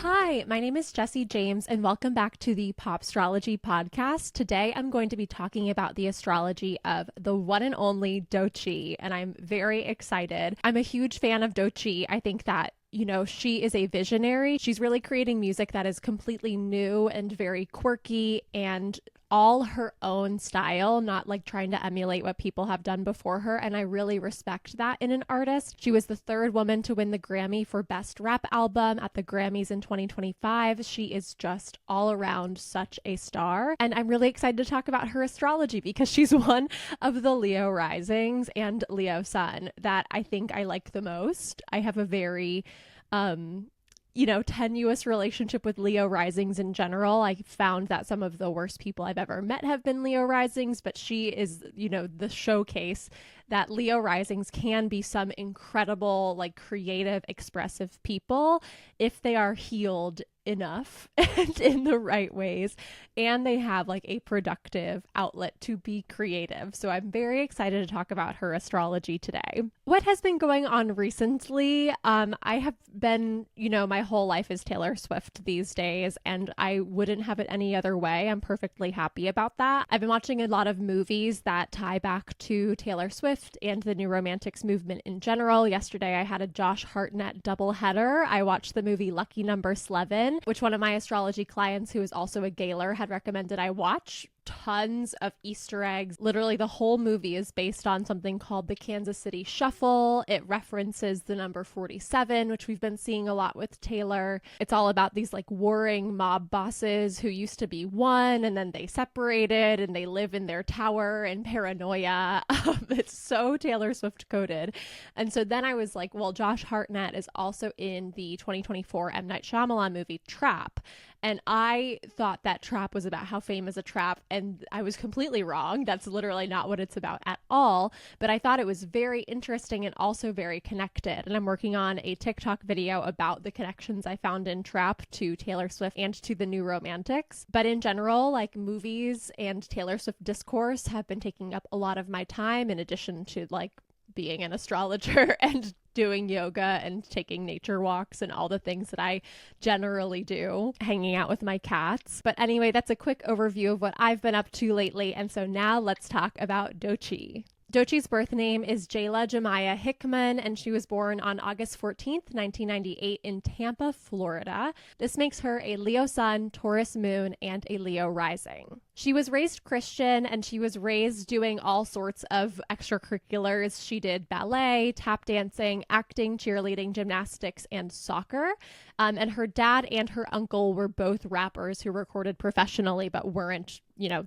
Hi, my name is Jessie James, and welcome back to the Popstrology podcast. Today, I'm going to be talking about the astrology of the one and only Doechii, and I'm very excited. I'm a huge fan of Doechii. I think that she is a visionary. She's really creating music that is completely new and very quirky and all her own style, not like trying to emulate what people have done before her. And I really respect that in an artist. She was the third woman to win the Grammy for Best Rap Album at the Grammys in 2025. She is just all around such a star. And I'm really excited to talk about her astrology because she's one of the Leo risings and Leo sun that I think I like the most. I have a very tenuous relationship with Leo risings in general. I found that some of the worst people I've ever met have been Leo risings, but she is, the showcase that Leo risings can be some incredible, creative, expressive people if they are healed enough and in the right ways, and they have a productive outlet to be creative. So I'm very excited to talk about her astrology today. What has been going on recently? I have been, my whole life is Taylor Swift these days, and I wouldn't have it any other way. I'm perfectly happy about that. I've been watching a lot of movies that tie back to Taylor Swift and the New Romantics movement in general. Yesterday I had a Josh Hartnett doubleheader. I watched the movie Lucky Number Slevin, which one of my astrology clients, who is also a Gaylor, had recommended I watch. Tons of Easter eggs. Literally the whole movie is based on something called the Kansas City Shuffle. It references the number 47, which we've been seeing a lot with Taylor. It's all about these warring mob bosses who used to be one and then they separated and they live in their tower in paranoia. It's so Taylor Swift coded. And so then I was like, well, Josh Hartnett is also in the 2024 M. Night Shyamalan movie Trap. And I thought that Trap was about how fame is a trap, and I was completely wrong. That's literally not what it's about at all. But I thought it was very interesting and also very connected. And I'm working on a TikTok video about the connections I found in Trap to Taylor Swift and to the New Romantics. But in general, movies and Taylor Swift discourse have been taking up a lot of my time, in addition to being an astrologer and doing yoga and taking nature walks and all the things that I generally do, hanging out with my cats. But anyway, that's a quick overview of what I've been up to lately. And so now let's talk about Doechii. Doechii's birth name is Jayla Jemiah Hickman, and she was born on August 14th, 1998 in Tampa, Florida. This makes her a Leo sun, Taurus moon, and a Leo rising. She was raised Christian, and she was raised doing all sorts of extracurriculars. She did ballet, tap dancing, acting, cheerleading, gymnastics, and soccer. And her dad and her uncle were both rappers who recorded professionally but weren't,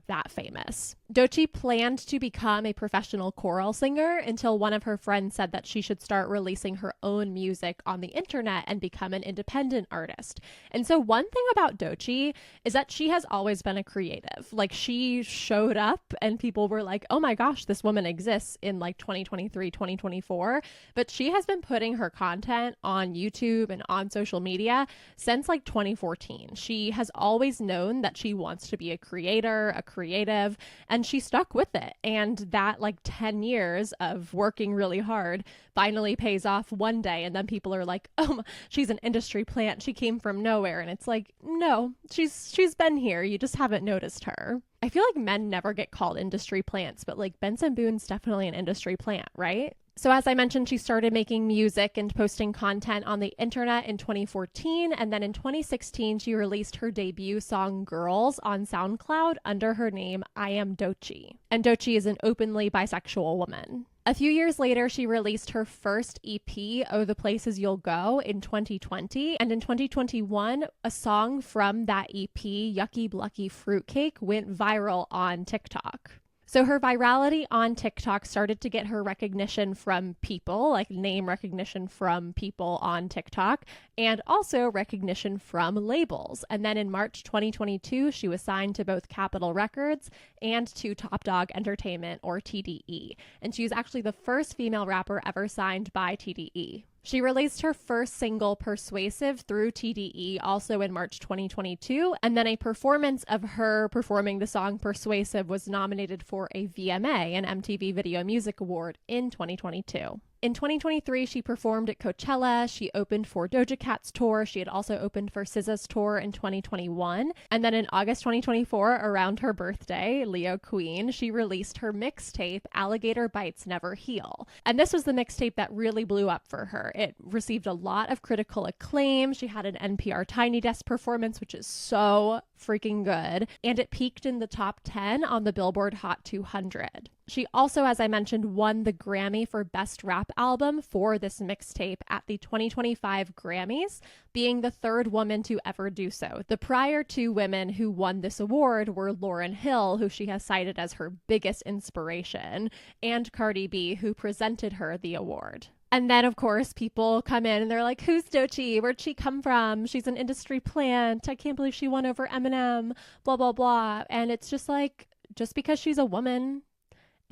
that famous. Doechii planned to become a professional choral singer until one of her friends said that she should start releasing her own music on the internet and become an independent artist. And so one thing about Doechii is that she has always been a creative. She showed up and people were like, oh my gosh, this woman exists in 2023, 2024. But she has been putting her content on YouTube and on social media since 2014. She has always known that she wants to be a creator, a creative, and she stuck with it. And that 10 years of working really hard finally pays off one day. And then people are like, oh, she's an industry plant. She came from nowhere. And it's no, she's been here. You just haven't noticed her. I feel like men never get called industry plants, but Benson Boone's definitely an industry plant, right? So as I mentioned, she started making music and posting content on the internet in 2014, and then in 2016, she released her debut song Girls on SoundCloud under her name I Am Doechii. And Doechii is an openly bisexual woman. A few years later, she released her first EP, Oh the Places You'll Go, in 2020. And in 2021, a song from that EP, Yucky Blucky Fruitcake, went viral on TikTok. So her virality on TikTok started to get her recognition from people, name recognition from people on TikTok, and also recognition from labels. And then in March 2022, she was signed to both Capitol Records and to Top Dog Entertainment, or TDE. And she was actually the first female rapper ever signed by TDE. She released her first single, Persuasive, through TDE also in March 2022, and then a performance of her performing the song Persuasive was nominated for a VMA, an MTV Video Music Award, in 2022. In 2023, she performed at Coachella. She opened for Doja Cat's tour. She had also opened for SZA's tour in 2021. And then in August 2024, around her birthday, Leo Queen, she released her mixtape, Alligator Bites Never Heal. And this was the mixtape that really blew up for her. It received a lot of critical acclaim. She had an NPR Tiny Desk performance, which is so freaking good. And it peaked in the top 10 on the Billboard Hot 200. She also, as I mentioned, won the Grammy for Best Rap Album for this mixtape at the 2025 Grammys, being the third woman to ever do so. The prior two women who won this award were Lauryn Hill, who she has cited as her biggest inspiration, and Cardi B, who presented her the award. And then, of course, people come in and they're like, who's Doechii? Where'd she come from? She's an industry plant. I can't believe she won over Eminem, blah, blah, blah. And it's just like, just because she's a woman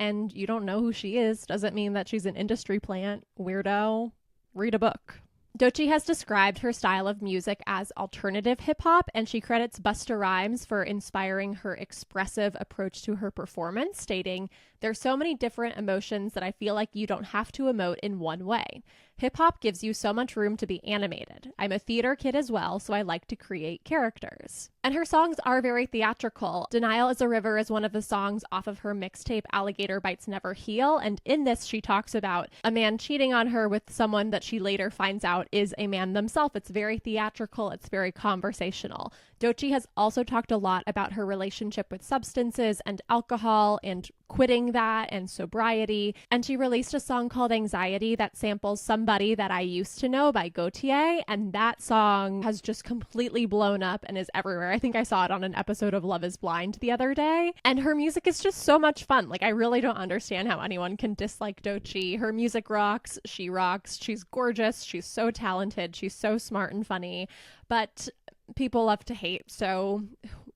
and you don't know who she is doesn't mean that she's an industry plant. Weirdo. Read a book. Doechii has described her style of music as alternative hip-hop, and she credits Busta Rhymes for inspiring her expressive approach to her performance, stating, "There's so many different emotions that I feel like you don't have to emote in one way. Hip-hop gives you so much room to be animated. I'm a theater kid as well, so I like to create characters." And her songs are very theatrical. Denial is a River is one of the songs off of her mixtape Alligator Bites Never Heal, and in this she talks about a man cheating on her with someone that she later finds out is a man themselves. It's very theatrical, it's very conversational. Doechii has also talked a lot about her relationship with substances and alcohol and quitting that and sobriety. And she released a song called Anxiety that samples Somebody That I Used to Know by Doechii. And that song has just completely blown up and is everywhere. I think I saw it on an episode of Love is Blind the other day. And her music is just so much fun. Like, I really don't understand how anyone can dislike Doechii. Her music rocks. She rocks. She's gorgeous. She's so talented. She's so smart and funny. But people love to hate, so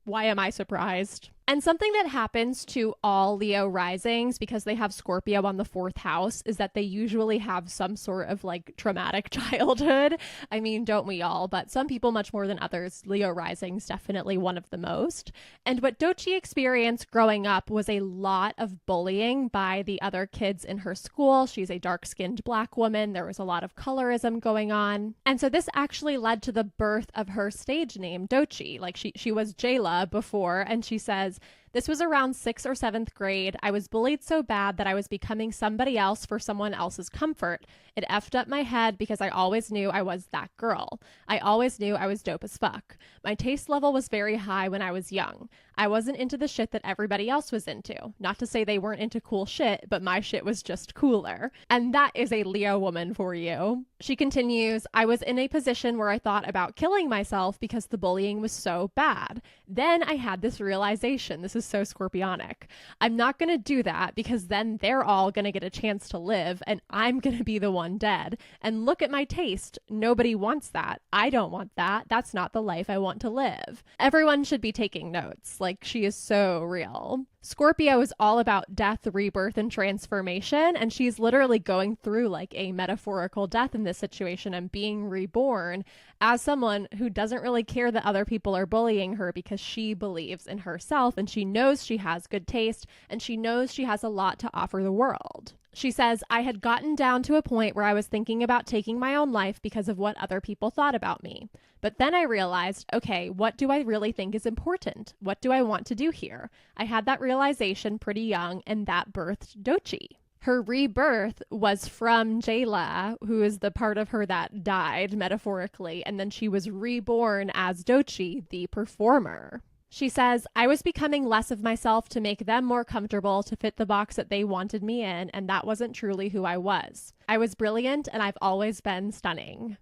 why am I surprised? And something that happens to all Leo risings, because they have Scorpio on the 4th house, is that they usually have some sort of like traumatic childhood. I mean, don't we all? But some people much more than others. Leo risings, definitely one of the most. And what Doechii experienced growing up was a lot of bullying by the other kids in her school. She's a dark-skinned Black woman. There was a lot of colorism going on. And so this actually led to the birth of her stage name, Doechii. Like she was Jayla before, and she says, "This was around 6th or 7th grade. I was bullied so bad that I was becoming somebody else for someone else's comfort. It effed up my head because I always knew I was that girl. I always knew I was dope as fuck. My taste level was very high when I was young. I wasn't into the shit that everybody else was into. Not to say they weren't into cool shit, but my shit was just cooler." And that is a Leo woman for you. She continues, "I was in a position where I thought about killing myself because the bullying was so bad. Then I had this realization." This is so Scorpionic. "I'm not going to do that because then they're all going to get a chance to live and I'm going to be the one dead. And look at my taste. Nobody wants that. I don't want that. That's not the life I want to live." Everyone should be taking notes. Like, she is so real. Scorpio is all about death, rebirth, and transformation, and she's literally going through like a metaphorical death in this situation and being reborn as someone who doesn't really care that other people are bullying her because she believes in herself and she knows she has good taste and she knows she has a lot to offer the world. She says, "I had gotten down to a point where I was thinking about taking my own life because of what other people thought about me. But then I realized, okay, what do I really think is important? What do I want to do here?" I had that realization pretty young, and that birthed Doechii. Her rebirth was from Jayla, who is the part of her that died, metaphorically, and then she was reborn as Doechii, the performer. She says, "I was becoming less of myself to make them more comfortable, to fit the box that they wanted me in, and that wasn't truly who I was. I was brilliant, and I've always been stunning."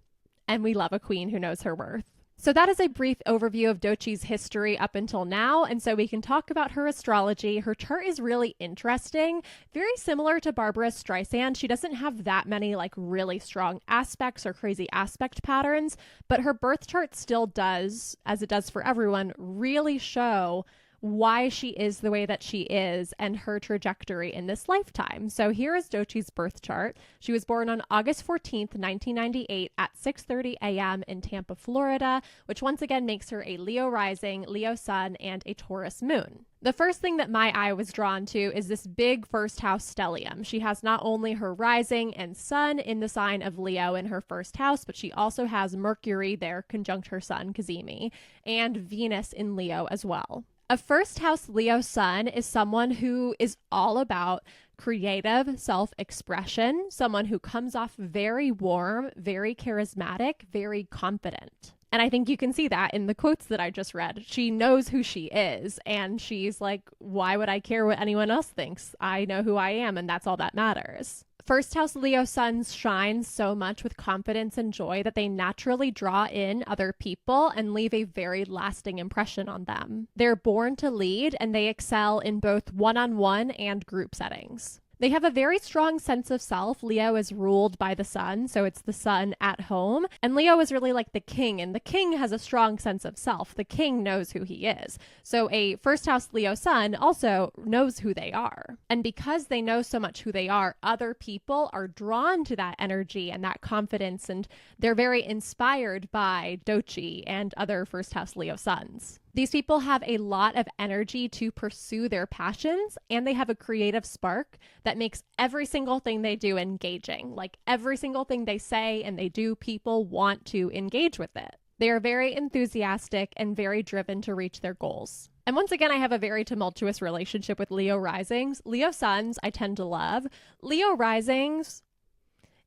And we love a queen who knows her worth. So that is a brief overview of Doechii's history up until now, and so we can talk about her astrology. Her chart is really interesting, very similar to Barbara Streisand. She doesn't have that many like really strong aspects or crazy aspect patterns, but her birth chart still does, as it does for everyone, really show why she is the way that she is and her trajectory in this lifetime. So here is Doechii's birth chart. She was born on August 14th, 1998 at 6:30 a.m. in Tampa, Florida, which once again makes her a Leo rising, Leo sun, and a Taurus moon. The first thing that my eye was drawn to is this big first house stellium. She has not only her rising and sun in the sign of Leo in her first house, but she also has Mercury there conjunct her sun, Cazimi, and Venus in Leo as well. A first house Leo sun is someone who is all about creative self-expression, someone who comes off very warm, very charismatic, very confident. And I think you can see that in the quotes that I just read. She knows who she is, and she's like, why would I care what anyone else thinks? I know who I am, and that's all that matters. First house Leo suns shine so much with confidence and joy that they naturally draw in other people and leave a very lasting impression on them. They're born to lead, and they excel in both one-on-one and group settings. They have a very strong sense of self. Leo is ruled by the sun, so it's the sun at home. And Leo is really like the king, and the king has a strong sense of self. The king knows who he is. So a first house Leo sun also knows who they are. And because they know so much who they are, other people are drawn to that energy and that confidence, and they're very inspired by Doechii and other first house Leo suns. These people have a lot of energy to pursue their passions, and they have a creative spark that makes every single thing they do engaging. Like every single thing they say and they do, people want to engage with it. They are very enthusiastic and very driven to reach their goals. And once again, I have a very tumultuous relationship with Leo risings. Leo suns, I tend to love. Leo risings,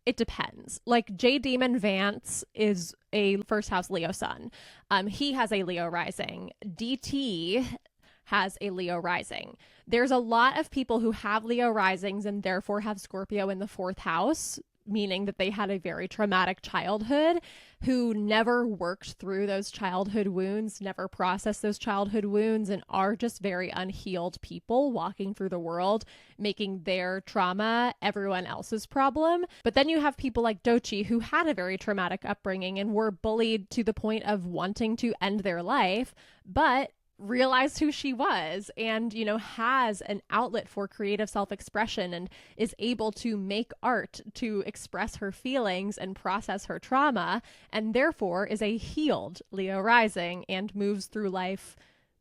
it depends. Like J. Demon Vance is a first house Leo sun. He has a Leo rising. DT has a Leo rising. There's a lot of people who have Leo risings and therefore have Scorpio in the fourth house, meaning that they had a very traumatic childhood, who never worked through those childhood wounds, never processed those childhood wounds, and are just very unhealed people walking through the world, making their trauma everyone else's problem. But then you have people like Doechii, who had a very traumatic upbringing and were bullied to the point of wanting to end their life, but realized who she was and, has an outlet for creative self-expression and is able to make art to express her feelings and process her trauma, and therefore is a healed Leo rising and moves through life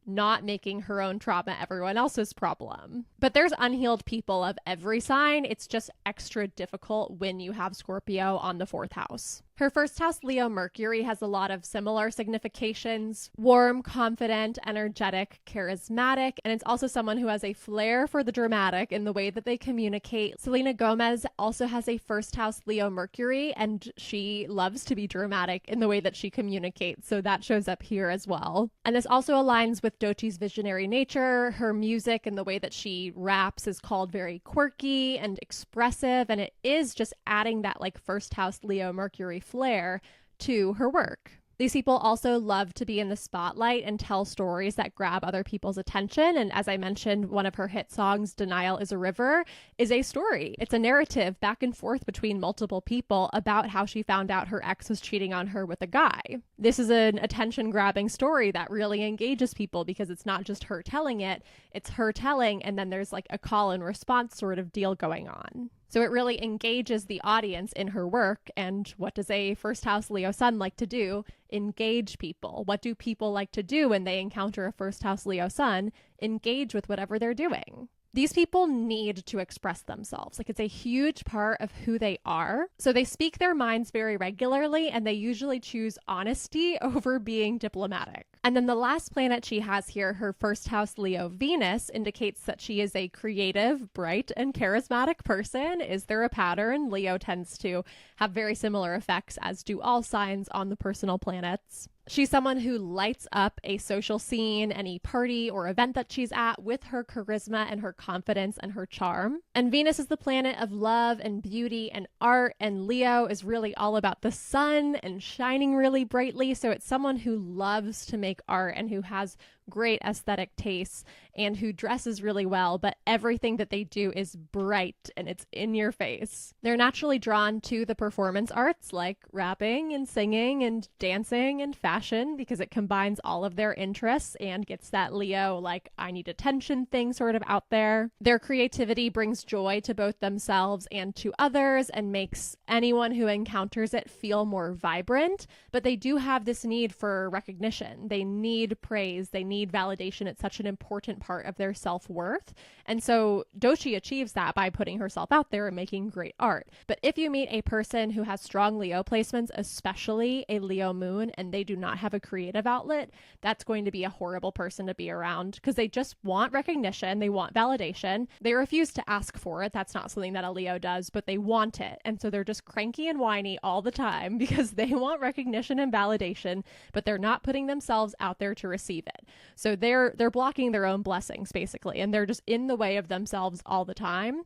not making her own trauma everyone else's problem. But there's unhealed people of every sign. It's just extra difficult when you have Scorpio on the fourth house. Her first house, Leo Mercury, has a lot of similar significations: warm, confident, energetic, charismatic, and it's also someone who has a flair for the dramatic in the way that they communicate. Selena Gomez also has a first house, Leo Mercury, and she loves to be dramatic in the way that she communicates, so that shows up here as well. And this also aligns with Doechii's visionary nature. Her music and the way that she raps is called very quirky and expressive, and it is just adding that like first house Leo Mercury flair to her work. These people also love to be in the spotlight and tell stories that grab other people's attention. And as I mentioned, one of her hit songs, Denial is a River, is a story. It's a narrative back and forth between multiple people about how she found out her ex was cheating on her with a guy. This is an attention-grabbing story that really engages people because it's not just her telling it, it's her telling, and then there's like a call and response sort of deal going on. So it really engages the audience in her work. And what does a first house Leo sun like to do? Engage people. What do people like to do when they encounter a first house Leo sun? Engage with whatever they're doing. These people need to express themselves. Like, it's a huge part of who they are. So they speak their minds very regularly, and they usually choose honesty over being diplomatic. And then the last planet she has here, her first house Leo Venus, indicates that she is a creative, bright, and charismatic person. Is there a pattern? Leo tends to have very similar effects, as do all signs on the personal planets. She's someone who lights up a social scene, any party or event that she's at, with her charisma and her confidence and her charm. And Venus is the planet of love and beauty and art, and Leo is really all about the sun and shining really brightly. So it's someone who loves to make art and who has great aesthetic tastes and who dresses really well, but everything that they do is bright and it's in your face. They're naturally drawn to the performance arts like rapping and singing and dancing and fashion because it combines all of their interests and gets that Leo, like, I need attention thing sort of out there. Their creativity brings joy to both themselves and to others and makes anyone who encounters it feel more vibrant, but they do have this need for recognition. They need praise. They need need validation. It's such an important part of their self-worth. And so Doechii achieves that by putting herself out there and making great art. But if you meet a person who has strong Leo placements, especially a Leo moon, and they do not have a creative outlet, that's going to be a horrible person to be around because they just want recognition. They want validation. They refuse to ask for it. That's not something that a Leo does, but they want it. And so they're just cranky and whiny all the time because they want recognition and validation, but they're not putting themselves out there to receive it. So they're blocking their own blessings basically, and they're just in the way of themselves all the time.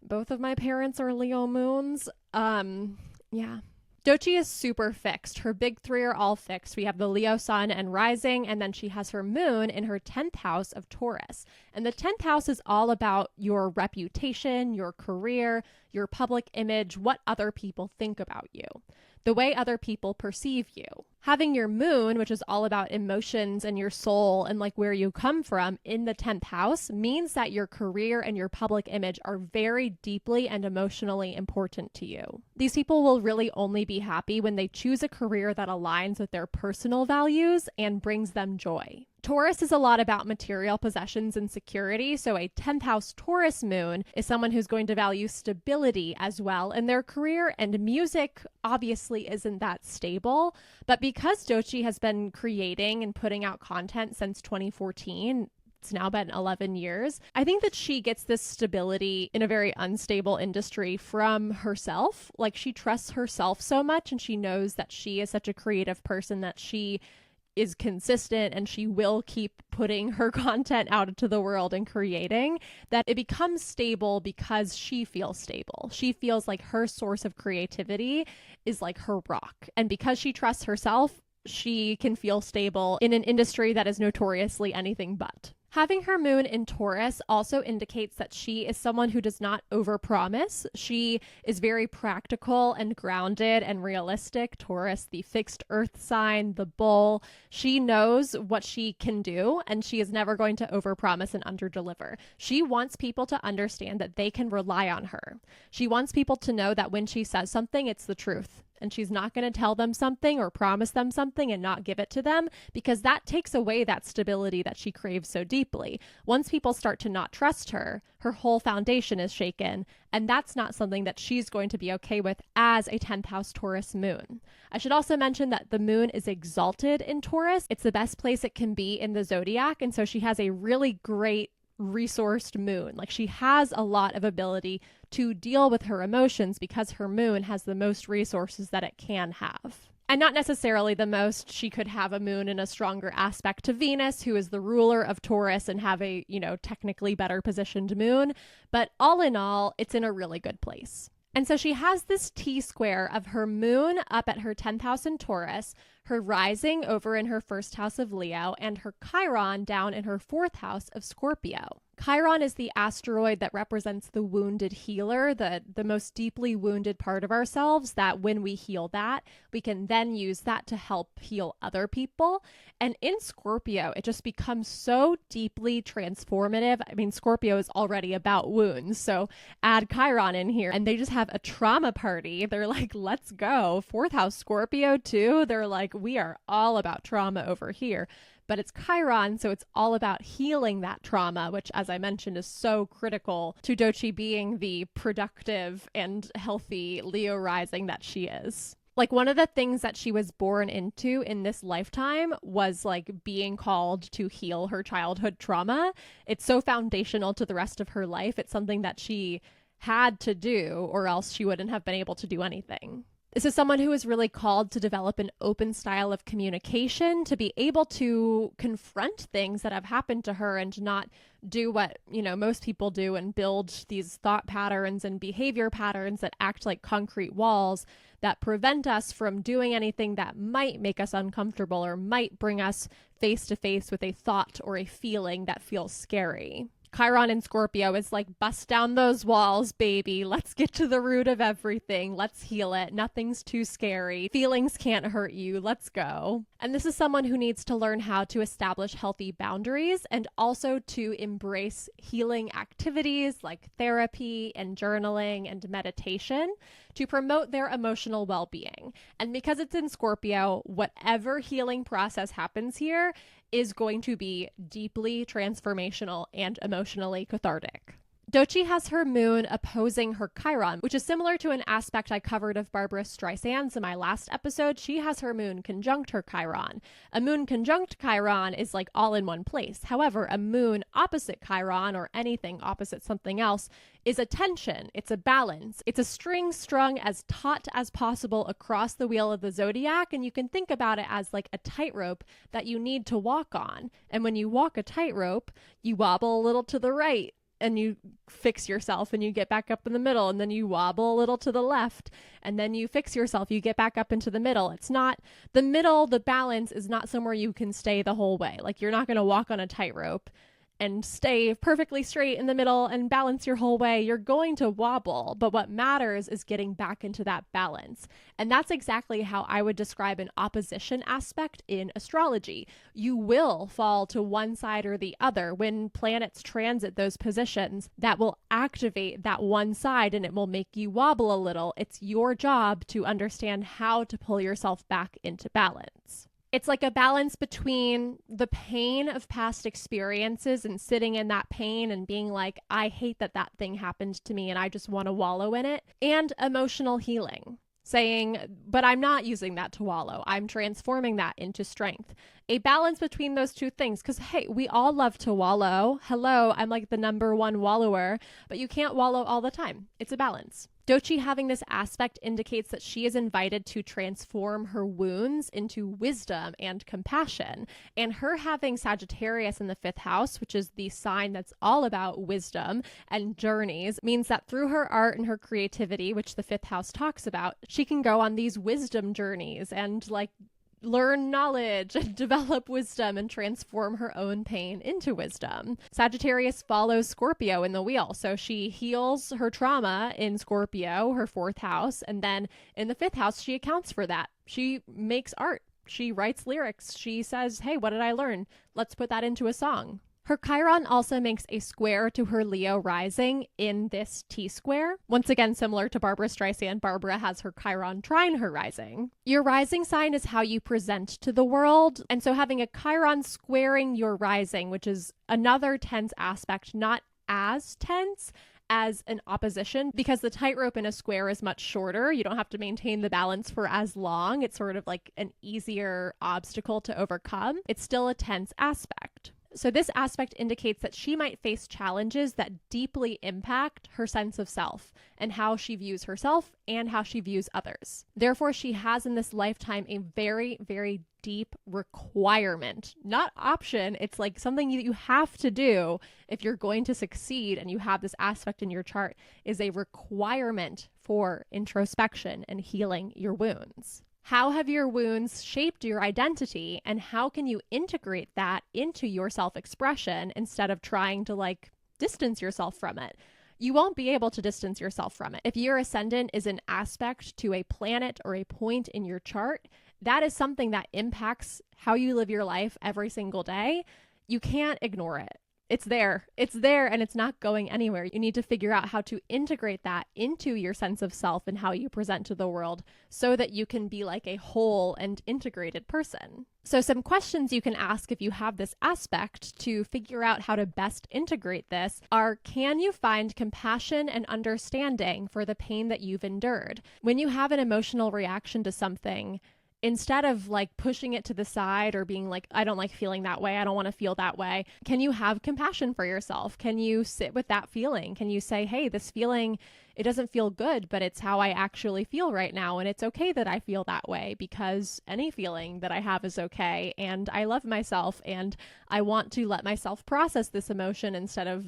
Both of my parents are Leo moons. Yeah. Doechii is super fixed. Her big three are all fixed. We have the Leo sun and rising, and then she has her moon in her 10th house of Taurus. And the 10th house is all about your reputation, your career, your public image, what other people think about you, the way other people perceive you. Having your moon, which is all about emotions and your soul and like where you come from, in the 10th house means that your career and your public image are very deeply and emotionally important to you. These people will really only be happy when they choose a career that aligns with their personal values and brings them joy. Taurus is a lot about material possessions and security, so a 10th house Taurus moon is someone who's going to value stability as well in their career, and music obviously isn't that stable. But because Doechii has been creating and putting out content since 2014, it's now been 11 years, I think that she gets this stability in a very unstable industry from herself. Like, she trusts herself so much, and she knows that she is such a creative person that she is consistent and she will keep putting her content out into the world and creating, that it becomes stable because she feels stable. She feels like her source of creativity is like her rock. And because she trusts herself, she can feel stable in an industry that is notoriously anything but. Having her moon in Taurus also indicates that she is someone who does not overpromise. She is very practical and grounded and realistic. Taurus, the fixed earth sign, the bull. She knows what she can do, and she is never going to overpromise and underdeliver. She wants people to understand that they can rely on her. She wants people to know that when she says something, it's the truth. And she's not going to tell them something or promise them something and not give it to them, because that takes away that stability that she craves so deeply. Once people start to not trust her, her whole foundation is shaken, and that's not something that she's going to be okay with as a 10th house Taurus moon. I should also mention that the moon is exalted in Taurus. It's the best place it can be in the zodiac, and so she has a really great resourced moon. Like, she has a lot of ability to deal with her emotions because her moon has the most resources that it can have. And not necessarily the most. She could have a moon in a stronger aspect to Venus, who is the ruler of Taurus, and have a, technically better positioned moon. But all in all, it's in a really good place. And so she has this T-square of her moon up at her 10th house in Taurus, her rising over in her first house of Leo, and her Chiron down in her 4th house of Scorpio. Chiron is the asteroid that represents the wounded healer, the most deeply wounded part of ourselves, that when we heal that, we can then use that to help heal other people. And in Scorpio, it just becomes so deeply transformative. I mean, Scorpio is already about wounds, so add Chiron in here, and they just have a trauma party. They're like, let's go. 4th house Scorpio too. They're like, we are all about trauma over here. But it's Chiron, so it's all about healing that trauma, which, as I mentioned, is so critical to Doechii being the productive and healthy Leo rising that she is. Like, one of the things that she was born into in this lifetime was like being called to heal her childhood trauma. It's so foundational to the rest of her life. It's something that she had to do, or else she wouldn't have been able to do anything. This is someone who is really called to develop an open style of communication, to be able to confront things that have happened to her and not do what, most people do and build these thought patterns and behavior patterns that act like concrete walls that prevent us from doing anything that might make us uncomfortable or might bring us face to face with a thought or a feeling that feels scary. Chiron in Scorpio is like, bust down those walls, baby. Let's get to the root of everything. Let's heal it. Nothing's too scary. Feelings can't hurt you. Let's go. And this is someone who needs to learn how to establish healthy boundaries and also to embrace healing activities like therapy and journaling and meditation to promote their emotional well-being. And because it's in Scorpio, whatever healing process happens here is going to be deeply transformational and emotionally cathartic. Doechii has her moon opposing her Chiron, which is similar to an aspect I covered of Barbara Streisand's in my last episode. She has her moon conjunct her Chiron. A moon conjunct Chiron is like all in one place. However, a moon opposite Chiron, or anything opposite something else, is a tension. It's a balance. It's a string strung as taut as possible across the wheel of the zodiac, and you can think about it as like a tightrope that you need to walk on. And when you walk a tightrope, you wobble a little to the right, and you fix yourself and you get back up in the middle, and then you wobble a little to the left and then you fix yourself, you get back up into the middle. It's not the middle. The balance is not somewhere you can stay the whole way. Like, you're not going to walk on a tightrope and stay perfectly straight in the middle and balance your whole way. You're going to wobble, but what matters is getting back into that balance. And that's exactly how I would describe an opposition aspect in astrology. You will fall to one side or the other. When planets transit those positions, that will activate that one side and it will make you wobble a little. It's your job to understand how to pull yourself back into balance. It's like a balance between the pain of past experiences and sitting in that pain and being like, I hate that that thing happened to me and I just want to wallow in it, and emotional healing. Saying, but I'm not using that to wallow. I'm transforming that into strength. A balance between those two things. Because, hey, we all love to wallow. Hello, I'm like the number one wallower, but you can't wallow all the time. It's a balance. Doechii having this aspect indicates that she is invited to transform her wounds into wisdom and compassion. And her having Sagittarius in the 5th house, which is the sign that's all about wisdom and journeys, means that through her art and her creativity, which the 5th house talks about, she can go on these wisdom journeys and like learn knowledge and develop wisdom and transform her own pain into wisdom. Sagittarius follows Scorpio in the wheel. So she heals her trauma in Scorpio, her 4th house. And then in the 5th house, she accounts for that. She makes art. She writes lyrics. She says, hey, what did I learn? Let's put that into a song. Her Chiron also makes a square to her Leo rising in this T-square. Once again, similar to Barbara Streisand, Barbara has her Chiron trine her rising. Your rising sign is how you present to the world. And so having a Chiron squaring your rising, which is another tense aspect, not as tense as an opposition, because the tightrope in a square is much shorter. You don't have to maintain the balance for as long. It's sort of like an easier obstacle to overcome. It's still a tense aspect. So this aspect indicates that she might face challenges that deeply impact her sense of self and how she views herself and how she views others. Therefore, she has in this lifetime a very, very deep requirement, not option. It's like something you have to do if you're going to succeed, and you have this aspect in your chart, is a requirement for introspection and healing your wounds. How have your wounds shaped your identity, and how can you integrate that into your self-expression instead of trying to like distance yourself from it? You won't be able to distance yourself from it. If your ascendant is an aspect to a planet or a point in your chart, that is something that impacts how you live your life every single day. You can't ignore it. It's there, and it's not going anywhere. You need to figure out how to integrate that into your sense of self and how you present to the world so that you can be like a whole and integrated person. So some questions you can ask if you have this aspect to figure out how to best integrate this are, can you find compassion and understanding for the pain that you've endured? When you have an emotional reaction to something, instead of like pushing it to the side or being like, I don't like feeling that way, I don't want to feel that way, can you have compassion for yourself? Can you sit with that feeling? Can you say, hey, this feeling, it doesn't feel good, but it's how I actually feel right now. And it's okay that I feel that way, because any feeling that I have is okay. And I love myself, and I want to let myself process this emotion instead of,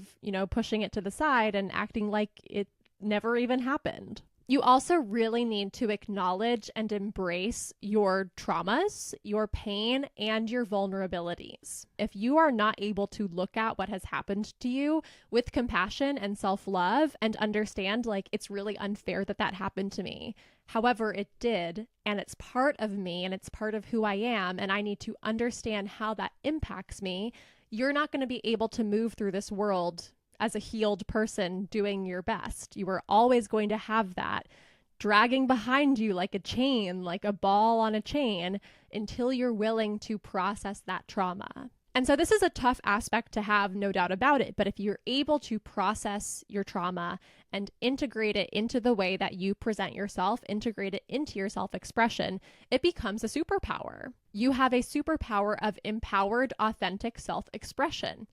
pushing it to the side and acting like it never even happened. You also really need to acknowledge and embrace your traumas, your pain, and your vulnerabilities. If you are not able to look at what has happened to you with compassion and self-love and understand, like, it's really unfair that that happened to me. However, it did, and it's part of me, and it's part of who I am, and I need to understand how that impacts me. You're not going to be able to move through this world as a healed person doing your best. You are always going to have that dragging behind you like a chain, like a ball on a chain, until you're willing to process that trauma. And so this is a tough aspect to have, no doubt about it. But if you're able to process your trauma and integrate it into the way that you present yourself, integrate it into your self-expression, it becomes a superpower. You have a superpower of empowered, authentic self-expression.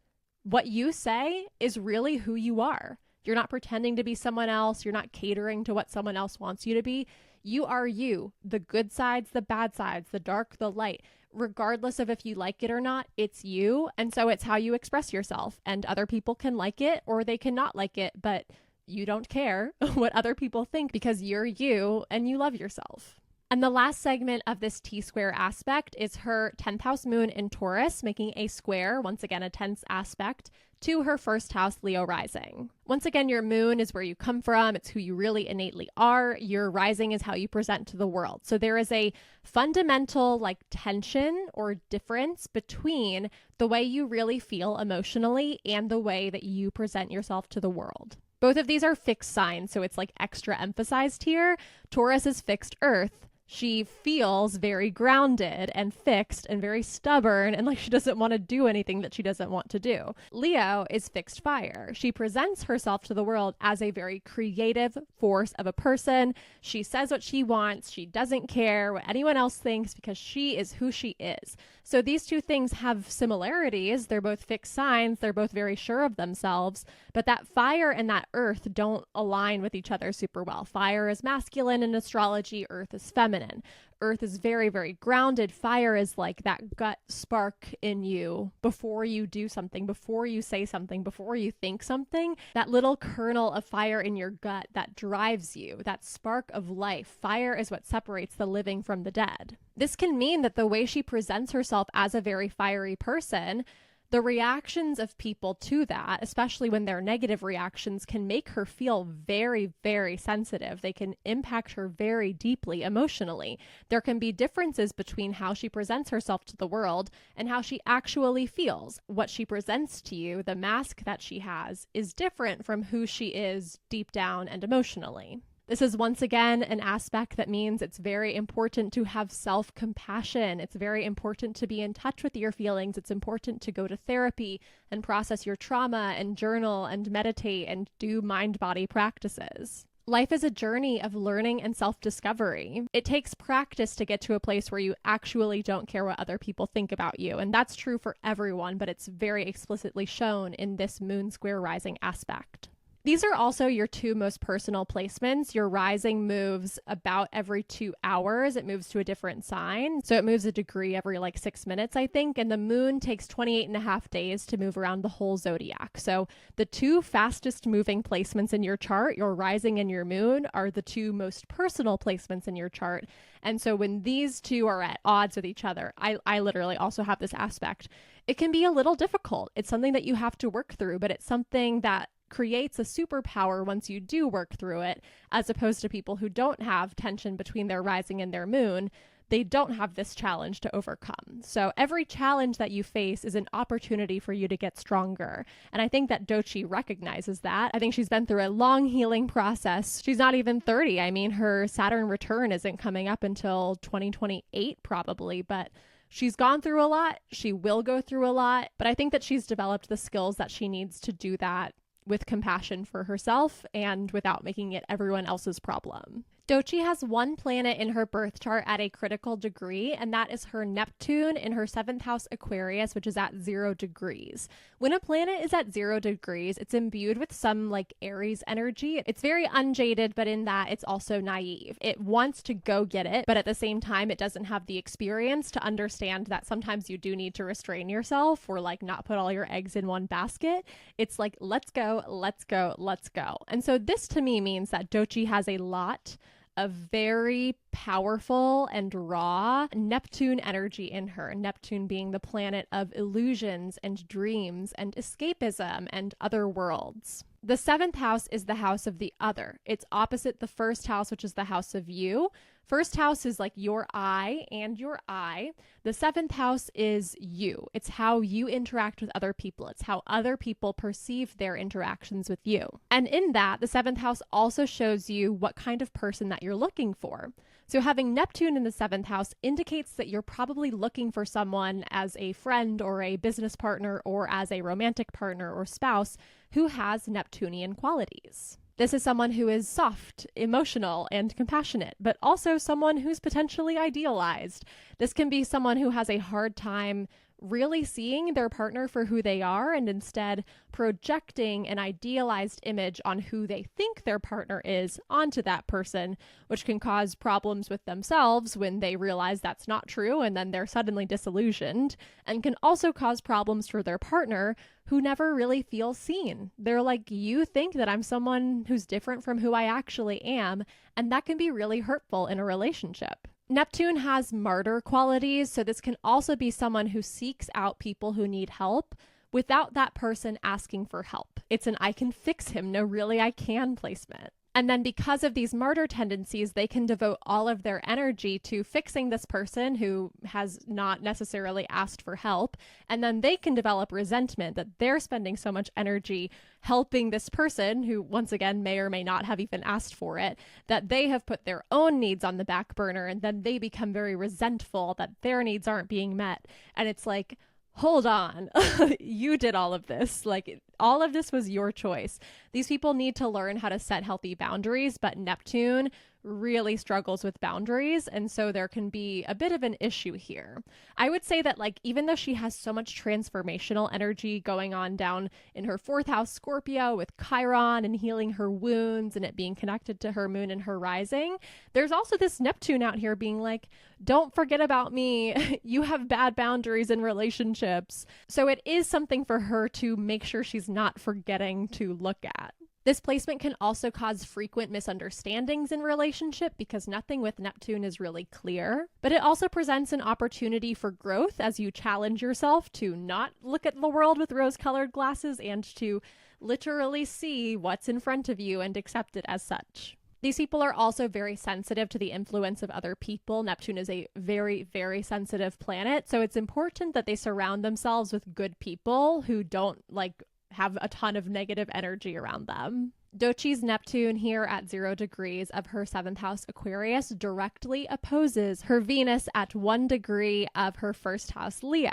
What you say is really who you are. You're not pretending to be someone else. You're not catering to what someone else wants you to be. You are you, the good sides, the bad sides, the dark, the light. Regardless of if you like it or not, it's you. And so it's how you express yourself. And other people can like it or they cannot like it, but you don't care what other people think because you're you and you love yourself. And the last segment of this T-square aspect is her 10th house moon in Taurus, making a square, once again a tense aspect, to her first house Leo rising. Once again, your moon is where you come from. It's who you really innately are. Your rising is how you present to the world. So there is a fundamental tension or difference between the way you really feel emotionally and the way that you present yourself to the world. Both of these are fixed signs, so it's extra emphasized here. Taurus is fixed earth. She feels very grounded and fixed and very stubborn and like she doesn't want to do anything that she doesn't want to do. Leo is fixed fire. She presents herself to the world as a very creative force of a person. She says what she wants. She doesn't care what anyone else thinks because she is who she is. So these two things have similarities. They're both fixed signs. They're both very sure of themselves, but that fire and that earth don't align with each other super well. Fire is masculine in astrology. Earth is feminine. Earth is very, very grounded. Fire is like that gut spark in you before you do something, before you say something, before you think something. That little kernel of fire in your gut that drives you, that spark of life. Fire is what separates the living from the dead. This can mean that the way she presents herself as a very fiery person, the reactions of people to that, especially when they're negative reactions, can make her feel very, very sensitive. They can impact her very deeply emotionally. There can be differences between how she presents herself to the world and how she actually feels. What she presents to you, the mask that she has, is different from who she is deep down and emotionally. This is once again an aspect that means it's very important to have self-compassion. It's very important to be in touch with your feelings. It's important to go to therapy and process your trauma and journal and meditate and do mind-body practices. Life is a journey of learning and self-discovery. It takes practice to get to a place where you actually don't care what other people think about you. And that's true for everyone, but it's very explicitly shown in this moon square rising aspect. These are also your two most personal placements. Your rising moves about every 2 hours. It moves to a different sign. So it moves a degree every 6 minutes, I think. And the moon takes 28 and a half days to move around the whole zodiac. So the two fastest moving placements in your chart, your rising and your moon, are the two most personal placements in your chart. And so when these two are at odds with each other, I literally also have this aspect. It can be a little difficult. It's something that you have to work through, but it's something that creates a superpower once you do work through it, as opposed to people who don't have tension between their rising and their moon. They don't have this challenge to overcome. So every challenge that you face is an opportunity for you to get stronger. And I think that Doechii recognizes that. I think she's been through a long healing process. She's not even 30. I mean, her Saturn return isn't coming up until 2028 probably, but she's gone through a lot. She will go through a lot, but I think that she's developed the skills that she needs to do that with compassion for herself and without making it everyone else's problem. Doechii has one planet in her birth chart at a critical degree, and that is her Neptune in her 7th house Aquarius, which is at 0 degrees. When a planet is at 0 degrees, it's imbued with some Aries energy. It's very unjaded, but in that it's also naive. It wants to go get it, but at the same time, it doesn't have the experience to understand that sometimes you do need to restrain yourself or not put all your eggs in one basket. It's let's go, let's go, let's go. And so this to me means that Doechii has a lot of very powerful and raw Neptune energy in her. Neptune being the planet of illusions and dreams and escapism and other worlds. The 7th house is the house of the other. It's opposite the 1st house, which is the house of you. First house is like your I and your I. The seventh house is you. It's how you interact with other people. It's how other people perceive their interactions with you. And in that, the seventh house also shows you what kind of person that you're looking for. So having Neptune in the seventh house indicates that you're probably looking for someone as a friend or a business partner or as a romantic partner or spouse who has Neptunian qualities. This is someone who is soft, emotional, and compassionate, but also someone who's potentially idealized. This can be someone who has a hard time really seeing their partner for who they are and instead projecting an idealized image on who they think their partner is onto that person, which can cause problems with themselves when they realize that's not true and then they're suddenly disillusioned, and can also cause problems for their partner who never really feels seen. They're like, you think that I'm someone who's different from who I actually am, and that can be really hurtful in a relationship. Neptune has martyr qualities, so this can also be someone who seeks out people who need help without that person asking for help. It's an I can fix him, no really I can placement. And then because of these martyr tendencies, they can devote all of their energy to fixing this person who has not necessarily asked for help. And then they can develop resentment that they're spending so much energy helping this person who, once again, may or may not have even asked for it, that they have put their own needs on the back burner. And then they become very resentful that their needs aren't being met. And it's like, hold on, you did all of this. Like, all of this was your choice. These people need to learn how to set healthy boundaries, but Neptune really struggles with boundaries, and so there can be a bit of an issue here. I would say that, like, even though she has so much transformational energy going on down in her fourth house Scorpio with Chiron and healing her wounds and it being connected to her moon and her rising, there's also this Neptune out here being like, don't forget about me. You have bad boundaries in relationships. So it is something for her to make sure she's not forgetting to look at. This placement can also cause frequent misunderstandings in relationship because nothing with Neptune is really clear. But it also presents an opportunity for growth as you challenge yourself to not look at the world with rose-colored glasses and to literally see what's in front of you and accept it as such. These people are also very sensitive to the influence of other people. Neptune is a very, very sensitive planet, so it's important that they surround themselves with good people who don't, like, have a ton of negative energy around them. Doechii's Neptune here at 0 degrees of her 7th house Aquarius directly opposes her Venus at 1 degree of her 1st house Leo.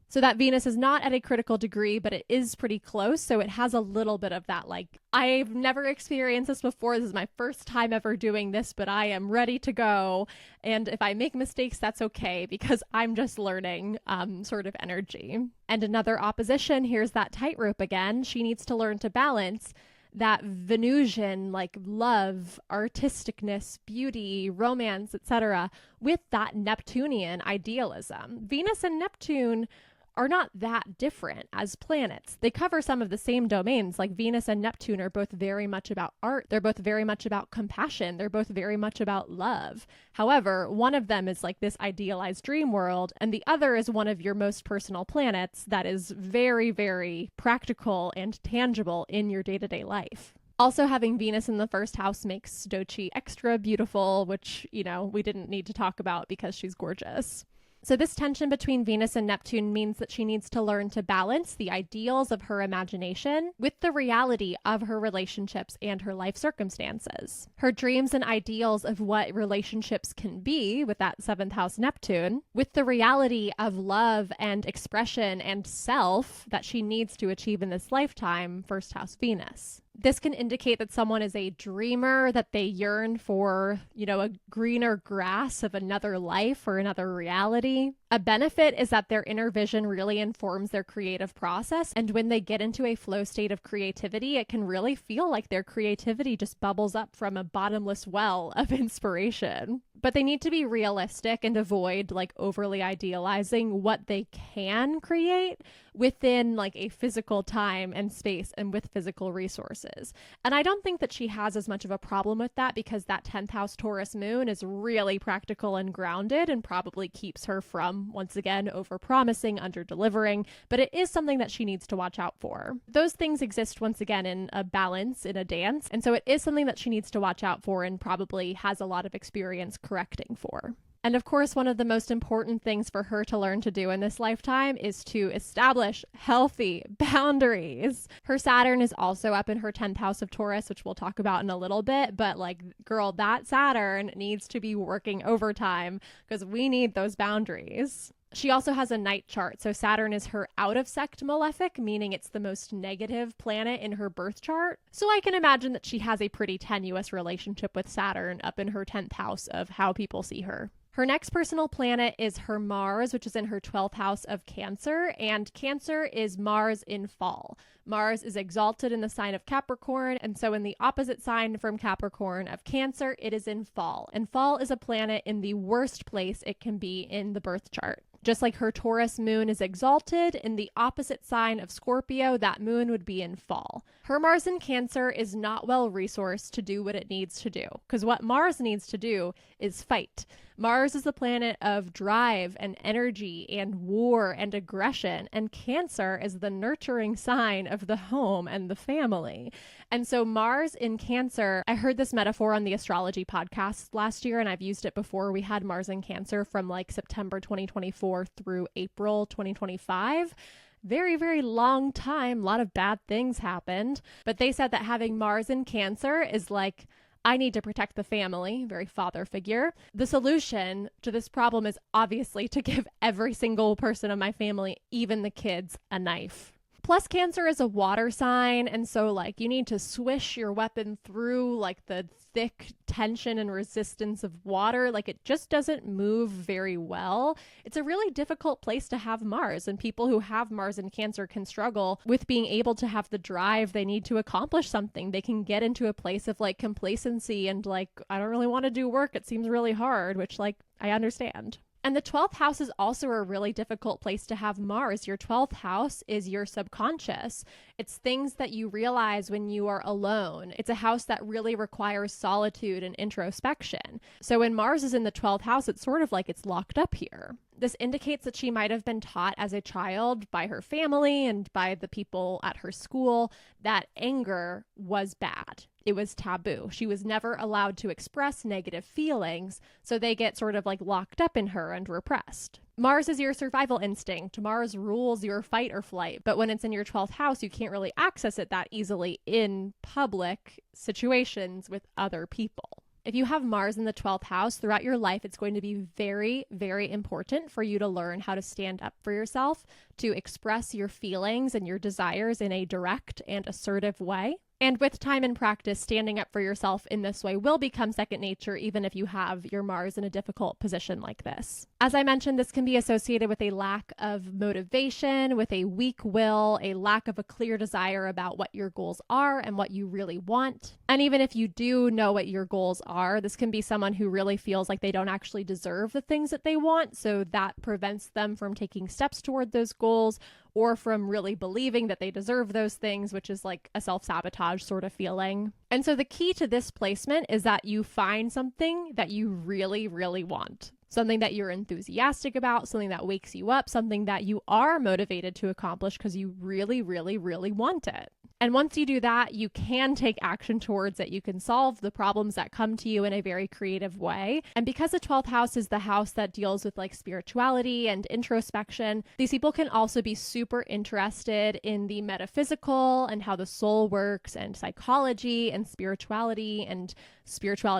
So that Venus is not at a critical degree, but it is pretty close. So it has a little bit of that, like, I've never experienced this before. This is my first time ever doing this, but I am ready to go. And if I make mistakes, that's okay because I'm just learning sort of energy. And another opposition, here's that tightrope again. She needs to learn to balance that Venusian, like, love, artisticness, beauty, romance, etc., with that Neptunian idealism. Venus and Neptune are not that different as planets. They cover some of the same domains. Like, Venus and Neptune are both very much about art. They're both very much about compassion. They're both very much about love. However, one of them is like this idealized dream world, and the other is one of your most personal planets that is very, very practical and tangible in your day-to-day life. Also, having Venus in the 1st house makes Doechii extra beautiful, which, you know, we didn't need to talk about because she's gorgeous. So this tension between Venus and Neptune means that she needs to learn to balance the ideals of her imagination with the reality of her relationships and her life circumstances. Her dreams and ideals of what relationships can be with that 7th house Neptune, with the reality of love and expression and self that she needs to achieve in this lifetime, 1st house Venus. This can indicate that someone is a dreamer, that they yearn for, you know, a greener grass of another life or another reality. A benefit is that their inner vision really informs their creative process. And when they get into a flow state of creativity, it can really feel like their creativity just bubbles up from a bottomless well of inspiration. But they need to be realistic and avoid, like, overly idealizing what they can create within, like, a physical time and space and with physical resources. And I don't think that she has as much of a problem with that because that 10th house Taurus Moon is really practical and grounded and probably keeps her from, once again, over-promising, under-delivering, but it is something that she needs to watch out for. Those things exist, once again, in a balance, in a dance, and so it is something that she needs to watch out for and probably has a lot of experience correcting for. And of course, one of the most important things for her to learn to do in this lifetime is to establish healthy boundaries. Her Saturn is also up in her 10th house of Taurus, which we'll talk about in a little bit. But like, girl, that Saturn needs to be working overtime because we need those boundaries. She also has a night chart. So Saturn is her out of sect malefic, meaning it's the most negative planet in her birth chart. So I can imagine that she has a pretty tenuous relationship with Saturn up in her 10th house of how people see her. Her next personal planet is her Mars, which is in her 12th house of Cancer, and Cancer is Mars in fall. Mars is exalted in the sign of Capricorn, and so in the opposite sign from Capricorn of Cancer, it is in fall. And fall is a planet in the worst place it can be in the birth chart. Just like her Taurus moon is exalted in the opposite sign of Scorpio, that moon would be in fall. Her Mars in Cancer is not well resourced to do what it needs to do, because what Mars needs to do is fight. Mars is the planet of drive and energy and war and aggression, and Cancer is the nurturing sign of the home and the family. And so Mars in Cancer, I heard this metaphor on the Astrology podcast last year, and I've used it before. We had Mars in Cancer from like September 2024 through April 2025. Very, very long time. A lot of bad things happened. But they said that having Mars in Cancer is like, I need to protect the family, very father figure. The solution to this problem is obviously to give every single person in my family, even the kids, a knife. Plus, Cancer is a water sign, and so like you need to swish your weapon through like the thick tension and resistance of water. Like it just doesn't move very well. It's a really difficult place to have Mars, and people who have Mars in Cancer can struggle with being able to have the drive they need to accomplish something. They can get into a place of like complacency and like, I don't really want to do work. It seems really hard, which like I understand. And the 12th house is also a really difficult place to have Mars. Your 12th house is your subconscious. It's things that you realize when you are alone. It's a house that really requires solitude and introspection. So when Mars is in the 12th house, it's sort of like it's locked up here. This indicates that she might have been taught as a child by her family and by the people at her school that anger was bad. It was taboo. She was never allowed to express negative feelings, so they get sort of like locked up in her and repressed. Mars is your survival instinct. Mars rules your fight or flight, but when it's in your 12th house, you can't really access it that easily in public situations with other people. If you have Mars in the 12th house throughout your life, it's going to be very, very important for you to learn how to stand up for yourself, to express your feelings and your desires in a direct and assertive way. And with time and practice, standing up for yourself in this way will become second nature, even if you have your Mars in a difficult position like this. As I mentioned, this can be associated with a lack of motivation, with a weak will, a lack of a clear desire about what your goals are and what you really want. And even if you do know what your goals are, this can be someone who really feels like they don't actually deserve the things that they want, so that prevents them from taking steps toward those goals or from really believing that they deserve those things, which is like a self-sabotage sort of feeling. And so the key to this placement is that you find something that you really, really want. Something that you're enthusiastic about, something that wakes you up, something that you are motivated to accomplish because you really, really, really want it. And once you do that, you can take action towards it. You can solve the problems that come to you in a very creative way. And because the 12th house is the house that deals with like spirituality and introspection, these people can also be super interested in the metaphysical and how the soul works and psychology and spirituality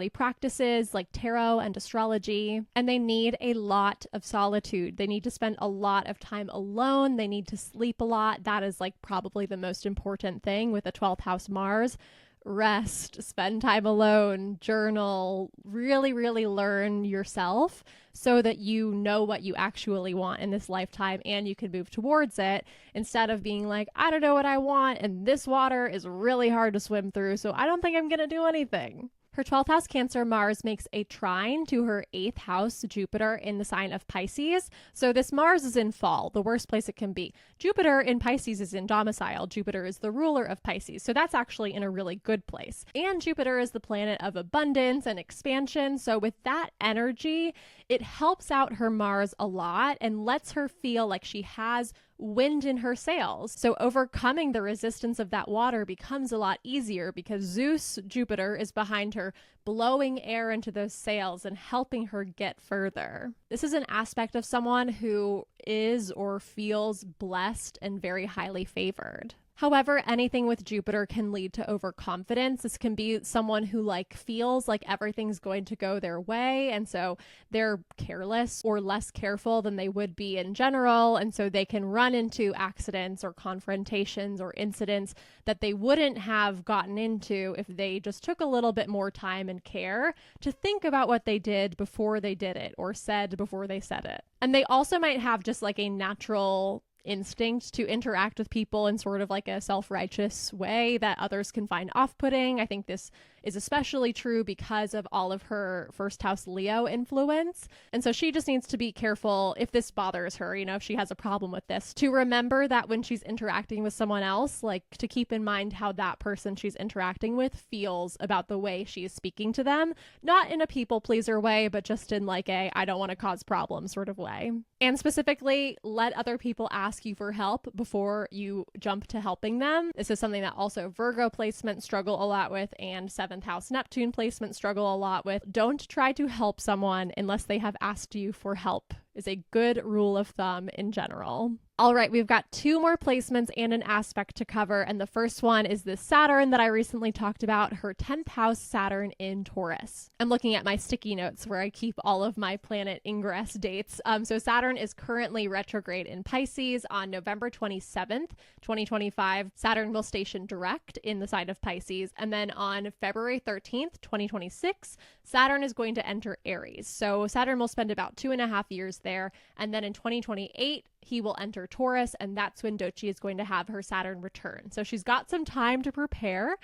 practices like tarot and astrology. And they need a lot of solitude. They need to spend a lot of time alone. They need to sleep a lot. That is like probably the most important thing with a 12th house Mars. Rest, spend time alone, journal, really, really learn yourself so that you know what you actually want in this lifetime and you can move towards it instead of being like, I don't know what I want and this water is really hard to swim through, so I don't think I'm going to do anything. Her 12th house Cancer Mars makes a trine to her 8th house Jupiter in the sign of Pisces. So this Mars is in fall, the worst place it can be. Jupiter in Pisces is in domicile. Jupiter is the ruler of Pisces. So that's actually in a really good place. And Jupiter is the planet of abundance and expansion. So with that energy, it helps out her Mars a lot and lets her feel like she has wind in her sails. So overcoming the resistance of that water becomes a lot easier because Zeus, Jupiter, is behind her, blowing air into those sails and helping her get further. This is an aspect of someone who is or feels blessed and very highly favored. However, anything with Jupiter can lead to overconfidence. This can be someone who feels like everything's going to go their way, and so they're careless or less careful than they would be in general, and so they can run into accidents or confrontations or incidents that they wouldn't have gotten into if they just took a little bit more time and care to think about what they did before they did it or said before they said it. And they also might have just a natural instinct to interact with people in sort of a self-righteous way that others can find off-putting. I think this is especially true because of all of her first house Leo influence. And so she just needs to be careful if this bothers her, if she has a problem with this, to remember that when she's interacting with someone else, to keep in mind how that person she's interacting with feels about the way she is speaking to them, not in a people pleaser way, but just in a I don't want to cause problems sort of way. And specifically, let other people ask you for help before you jump to helping them. This is something that also Virgo placements struggle a lot with, and 7th house Neptune placements struggle a lot with. Don't try to help someone unless they have asked you for help, is a good rule of thumb in general. All right, we've got 2 more placements and an aspect to cover, and the first one is the Saturn that I recently talked about, her 10th house Saturn in Taurus. I'm looking at my sticky notes where I keep all of my planet ingress dates. So Saturn is currently retrograde in Pisces on November 27th, 2025. Saturn will station direct in the sign of Pisces, and then on February 13th, 2026, Saturn is going to enter Aries. So Saturn will spend about 2.5 years there, and then in 2028, he will enter Taurus, and that's when Doechii is going to have her Saturn return. So she's got some time to prepare.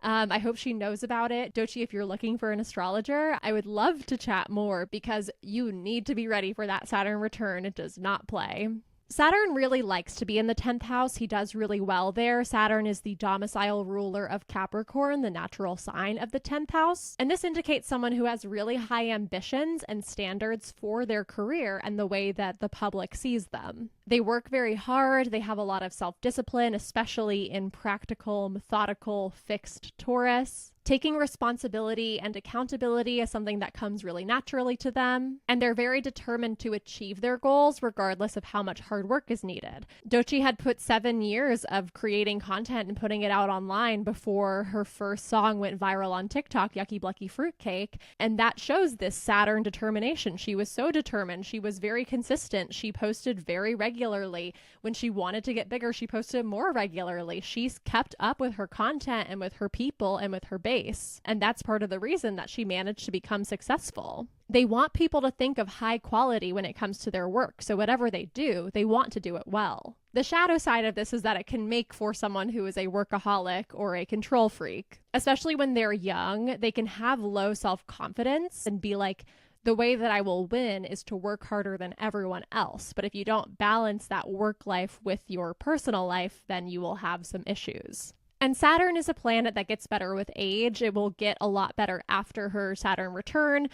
I hope she knows about it. Doechii, if you're looking for an astrologer, I would love to chat more because you need to be ready for that Saturn return. It does not play. Saturn really likes to be in the 10th house. He does really well there. Saturn is the domicile ruler of Capricorn, the natural sign of the 10th house. And this indicates someone who has really high ambitions and standards for their career and the way that the public sees them. They work very hard. They have a lot of self-discipline, especially in practical, methodical, fixed Taurus. Taking responsibility and accountability is something that comes really naturally to them, and they're very determined to achieve their goals regardless of how much hard work is needed. Doechii had put 7 years of creating content and putting it out online before her first song went viral on TikTok, Yucky Blucky Fruitcake, and that shows this Saturn determination. She was so determined. She was very consistent. She posted very regularly. When she wanted to get bigger, she posted more regularly. She's kept up with her content and with her people and with her base. And that's part of the reason that she managed to become successful. They want people to think of high quality when it comes to their work. So whatever they do, they want to do it well. The shadow side of this is that it can make for someone who is a workaholic or a control freak. Especially when they're young, they can have low self-confidence and be like, the way that I will win is to work harder than everyone else. But if you don't balance that work life with your personal life, then you will have some issues. And Saturn is a planet that gets better with age. It will get a lot better after her Saturn return,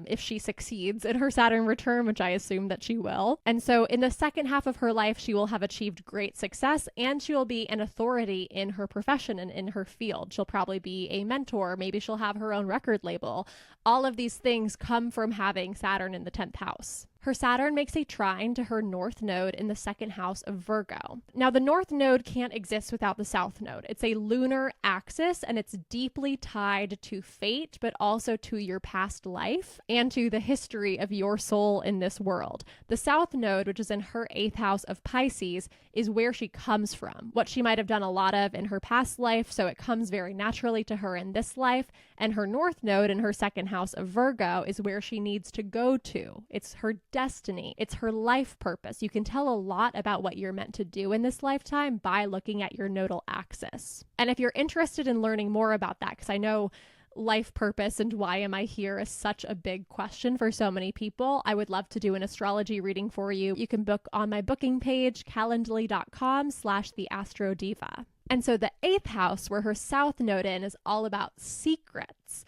if she succeeds in her Saturn return, which I assume that she will. And so in the second half of her life, she will have achieved great success, and she will be an authority in her profession and in her field. She'll probably be a mentor. Maybe she'll have her own record label. All of these things come from having Saturn in the 10th house. Her Saturn makes a trine to her North Node in the 2nd house of Virgo. Now, the North Node can't exist without the South Node. It's a lunar axis, and it's deeply tied to fate, but also to your past life and to the history of your soul in this world. The South Node, which is in her 8th house of Pisces, is where she comes from, what she might have done a lot of in her past life, so it comes very naturally to her in this life. And her North Node in her 2nd house of Virgo is where she needs to go to. It's her destiny. It's her life purpose. You can tell a lot about what you're meant to do in this lifetime by looking at your nodal axis. And if you're interested in learning more about that, because I know life purpose and why am I here is such a big question for so many people, I would love to do an astrology reading for you. You can book on my booking page, calendly.com/theastrodiva. And so the 8th house, where her south node in, is all about secrets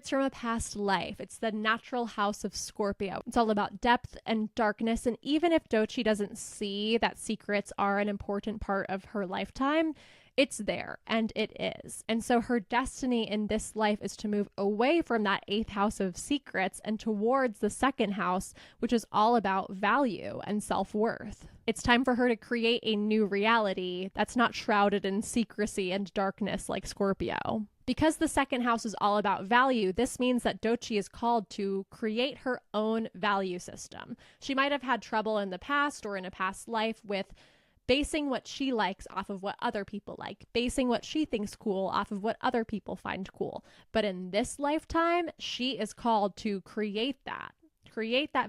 from a past life. It's the natural house of Scorpio. It's all about depth and darkness. And even if Doechii doesn't see that secrets are an important part of her lifetime, it's there, and it is. And so her destiny in this life is to move away from that 8th house of secrets and towards the 2nd house, which is all about value and self-worth. It's time for her to create a new reality that's not shrouded in secrecy and darkness like Scorpio. Because the 2nd house is all about value, this means that Doechii is called to create her own value system. She might have had trouble in the past or in a past life with basing what she likes off of what other people like, basing what she thinks cool off of what other people find cool. But in this lifetime, she is called to create that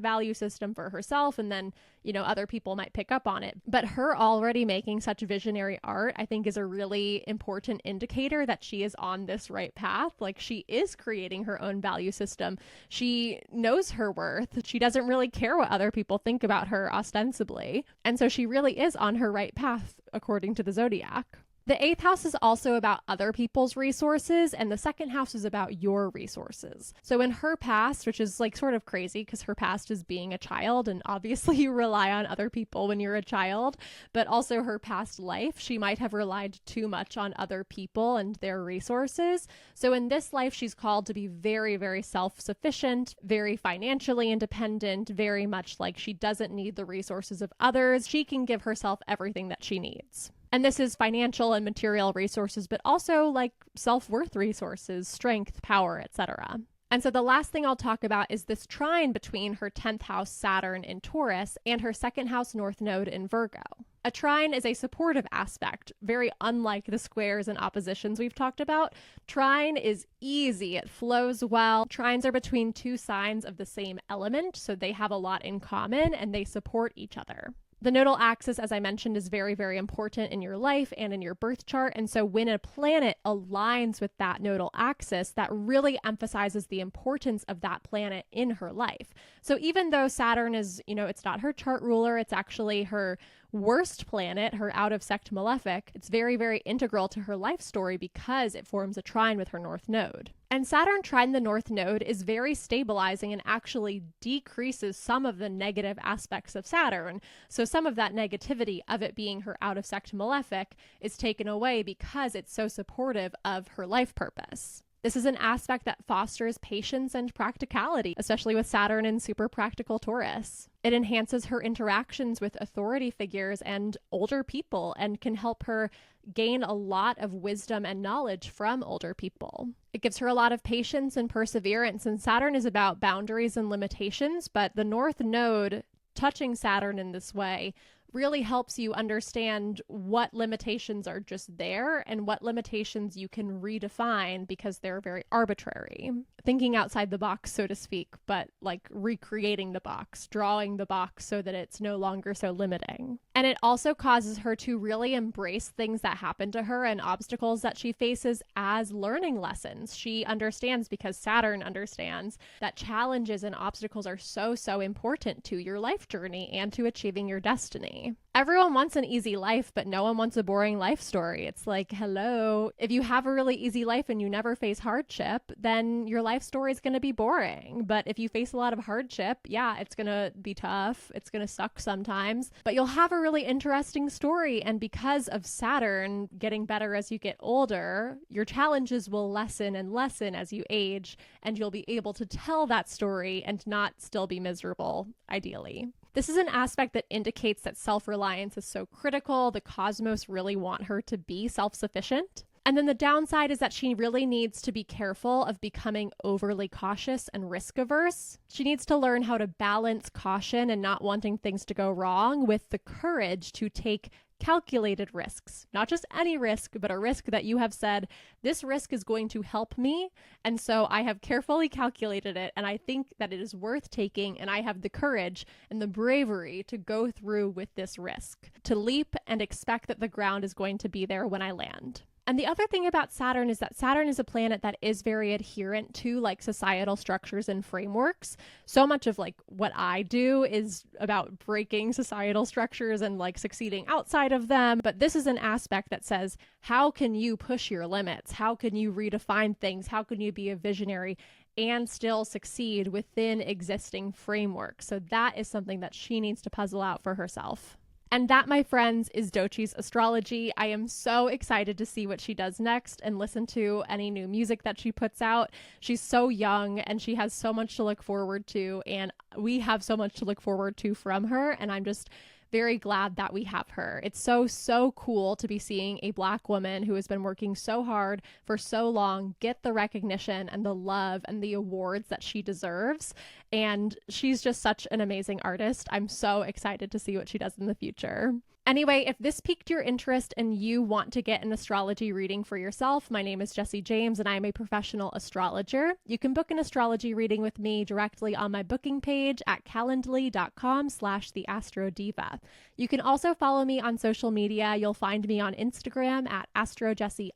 value system for herself, and then, other people might pick up on it. But her already making such visionary art, I think, is a really important indicator that she is on this right path. Like, she is creating her own value system. She knows her worth. She doesn't really care what other people think about her, ostensibly. And so she really is on her right path, according to the zodiac. The 8th house is also about other people's resources, and the 2nd house is about your resources. So in her past, which is like sort of crazy because her past is being a child, and obviously you rely on other people when you're a child, but also her past life, she might have relied too much on other people and their resources. So in this life, she's called to be very, very self-sufficient, very financially independent, very much like she doesn't need the resources of others. She can give herself everything that she needs. And this is financial and material resources, but also like self-worth resources, strength, power, etc. And so the last thing I'll talk about is this trine between her 10th house Saturn in Taurus and her 2nd house North Node in Virgo. A trine is a supportive aspect, very unlike the squares and oppositions we've talked about. Trine is easy, it flows well. Trines are between two signs of the same element, so they have a lot in common and they support each other. The nodal axis, as I mentioned, is very, very important in your life and in your birth chart. And so when a planet aligns with that nodal axis, that really emphasizes the importance of that planet in her life. So even though Saturn is, it's not her chart ruler, it's actually her worst planet, her out of sect malefic, it's very, very integral to her life story because it forms a trine with her North Node. And Saturn trine the North Node is very stabilizing and actually decreases some of the negative aspects of Saturn. So some of that negativity of it being her out of sect malefic is taken away because it's so supportive of her life purpose. This is an aspect that fosters patience and practicality, especially with Saturn in super practical Taurus. It enhances her interactions with authority figures and older people and can help her gain a lot of wisdom and knowledge from older people. It gives her a lot of patience and perseverance, and Saturn is about boundaries and limitations, but the North Node touching Saturn in this way really helps you understand what limitations are just there and what limitations you can redefine because they're very arbitrary. Thinking outside the box, so to speak, but like recreating the box, drawing the box so that it's no longer so limiting. And it also causes her to really embrace things that happen to her and obstacles that she faces as learning lessons. She understands, because Saturn understands, that challenges and obstacles are so, so important to your life journey and to achieving your destiny. Everyone wants an easy life, but no one wants a boring life story. It's like, hello, if you have a really easy life and you never face hardship, then your life story is going to be boring. But if you face a lot of hardship, yeah, it's going to be tough. It's going to suck sometimes, but you'll have a really interesting story. And because of Saturn getting better as you get older, your challenges will lessen and lessen as you age, and you'll be able to tell that story and not still be miserable, ideally. This is an aspect that indicates that self-reliance is so critical. The cosmos really want her to be self-sufficient. And then the downside is that she really needs to be careful of becoming overly cautious and risk-averse. She needs to learn how to balance caution and not wanting things to go wrong with the courage to take calculated risks. Not just any risk, but a risk that you have said, this risk is going to help me, and so I have carefully calculated it, and I think that it is worth taking, and I have the courage and the bravery to go through with this risk, to leap and expect that the ground is going to be there when I land. And the other thing about Saturn is that Saturn is a planet that is very adherent to like societal structures and frameworks. So much of like what I do is about breaking societal structures and like succeeding outside of them. But this is an aspect that says, how can you push your limits? How can you redefine things? How can you be a visionary and still succeed within existing frameworks? So that is something that she needs to puzzle out for herself. And that, my friends, is Doechii's astrology. I am so excited to see what she does next and listen to any new music that she puts out. She's so young and she has so much to look forward to, and we have so much to look forward to from her, and I'm just very glad that we have her. It's so cool to be seeing a Black woman who has been working so hard for so long get the recognition and the love and the awards that she deserves. And she's just such an amazing artist. I'm so excited to see what she does in the future. Anyway, if this piqued your interest and you want to get an astrology reading for yourself, my name is Jessie James and I am a professional astrologer. You can book an astrology reading with me directly on my booking page at calendly.com/theastrodiva. You can also follow me on social media. You'll find me on Instagram at astrojessie_,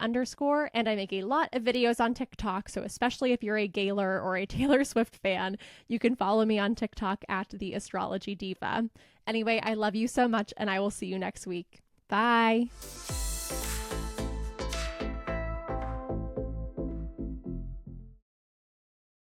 and I make a lot of videos on TikTok. So especially if you're a Gaylor or a Taylor Swift fan, you can follow me on TikTok at the Astrology Diva. Anyway, I love you so much and I will see you next week. Bye.